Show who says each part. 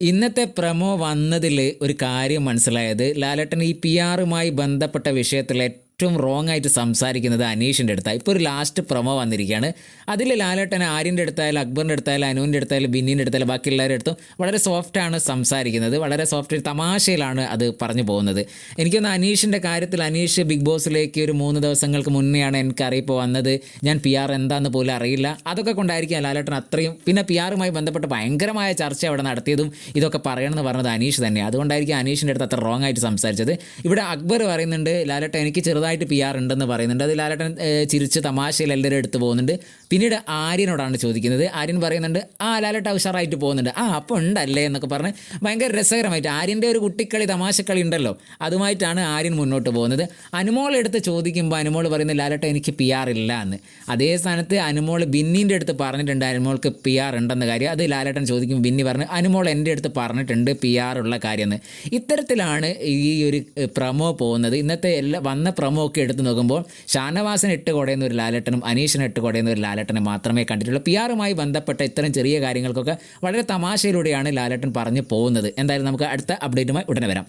Speaker 1: ഇന്നത്തെ പ്രമോ വന്നതിൽ ഒരു കാര്യം മനസ്സിലായത്, ലാലേട്ടൻ ഈ പി ആറുമായി ബന്ധപ്പെട്ട വിഷയത്തിൽ ഏറ്റവും റോങ് ആയിട്ട് സംസാരിക്കുന്നത് അനീഷിൻ്റെ അടുത്താണ്. ഇപ്പോൾ ഒരു ലാസ്റ്റ് പ്രൊമോ വന്നിരിക്കുകയാണ്. അതിൽ ലാലേട്ടൻ ആര്യൻ്റെ അടുത്തായാലും അക്ബറിൻ്റെ അടുത്തായാലും അനുവിൻ്റെ അടുത്തായാലും ബിന്നിൻ്റെ അടുത്തായാലും ബാക്കി എല്ലാവരുടെ അടുത്തും വളരെ സോഫ്റ്റാണ് സംസാരിക്കുന്നത്. വളരെ സോഫ്റ്റ് തമാശയിലാണ് അത് പറഞ്ഞു പോകുന്നത്. എനിക്കൊന്ന് അനീഷിൻ്റെ കാര്യത്തിൽ, അനീഷ് ബിഗ് ബോസിലേക്ക് ഒരു 3 ദിവസങ്ങൾക്ക് മുന്നെയാണ് എനിക്ക് അറിയിപ്പോൾ വന്നത്. ഞാൻ പി ആർ എന്താണെന്ന് പോലും അറിയില്ല. അതൊക്കെ കൊണ്ടായിരിക്കും ലാലേട്ടൻ അത്രയും, പിന്നെ പി ആറുമായി ബന്ധപ്പെട്ട് ഭയങ്കരമായ ചർച്ച അവിടെ നടത്തിയതും ഇതൊക്കെ പറയണമെന്ന് പറഞ്ഞത് അനീഷ് തന്നെയാണ്. അതുകൊണ്ടായിരിക്കും അനീഷിൻ്റെ അടുത്ത് അത്ര റോങ് ആയിട്ട് സംസാരിച്ചത്. ഇവിടെ അക്ബർ പറയുന്നുണ്ട് ലാലേട്ടൻ എനിക്ക് ചെറുതായിട്ട് പി ആർ ഉണ്ടെന്ന് പറയുന്നുണ്ട്. അത് ലാലേട്ടൻ ചിരിച്ച് തമാശയിൽ എല്ലാവരും എടുത്ത് പോകുന്നുണ്ട്. പിന്നീട് ആര്യനോടാണ് ചോദിക്കുന്നത്. ആര്യൻ പറയുന്നുണ്ട് ലാലേട്ട ഉഷാറായിട്ട് പോകുന്നുണ്ട്. അപ്പോൾ ഉണ്ടല്ലേ എന്നൊക്കെ പറഞ്ഞ് ഭയങ്കര രസകരമായിട്ട് ആര്യൻ്റെ ഒരു കുട്ടിക്കളി തമാശക്കളി ഉണ്ടല്ലോ, അതുമായിട്ടാണ് ആര്യൻ മുന്നോട്ട് പോകുന്നത്. അനുമോൾ എടുത്ത് ചോദിക്കുമ്പോൾ അനുമോൾ പറയുന്നത് ലാലേട്ട എനിക്ക് പി ആർ ഇല്ല എന്ന്. അതേ സ്ഥാനത്ത് അനുമോൾ ബിന്നിൻ്റെ അടുത്ത് പറഞ്ഞിട്ടുണ്ട് അനുമോൾക്ക് പി ആർ ഉണ്ടെന്ന കാര്യം. അത് ലാലേട്ടൻ ചോദിക്കുമ്പോൾ ബിന്നി പറഞ്ഞ് അനുമോൾ എൻ്റെ അടുത്ത് പറഞ്ഞിട്ടുണ്ട് പി ആർ ഉള്ള കാര്യമെന്ന്. ഇത്തരത്തിലാണ് ഈ ഒരു പ്രമോ പോകുന്നത്. ഇന്നത്തെ വന്ന പ്രമോ ഒക്കെ എടുത്ത് നോക്കുമ്പോൾ ഷാനവാസിന് 8 കൊടയുന്ന ഒരു ലാലേട്ടനും അനീഷിന് 8 കൊടയുന്ന ഒരു ലാലേട്ടനെ മാത്രമേ കണ്ടിട്ടുള്ളൂ. പി ആറുമായി ബന്ധപ്പെട്ട ഇത്തരം ചെറിയ കാര്യങ്ങൾക്കൊക്കെ വളരെ തമാശയിലൂടെയാണ് ലാലേട്ടൻ പറഞ്ഞു പോകുന്നത്. എന്തായാലും നമുക്ക് അടുത്ത അപ്ഡേറ്റുമായി ഉടനെ വരാം.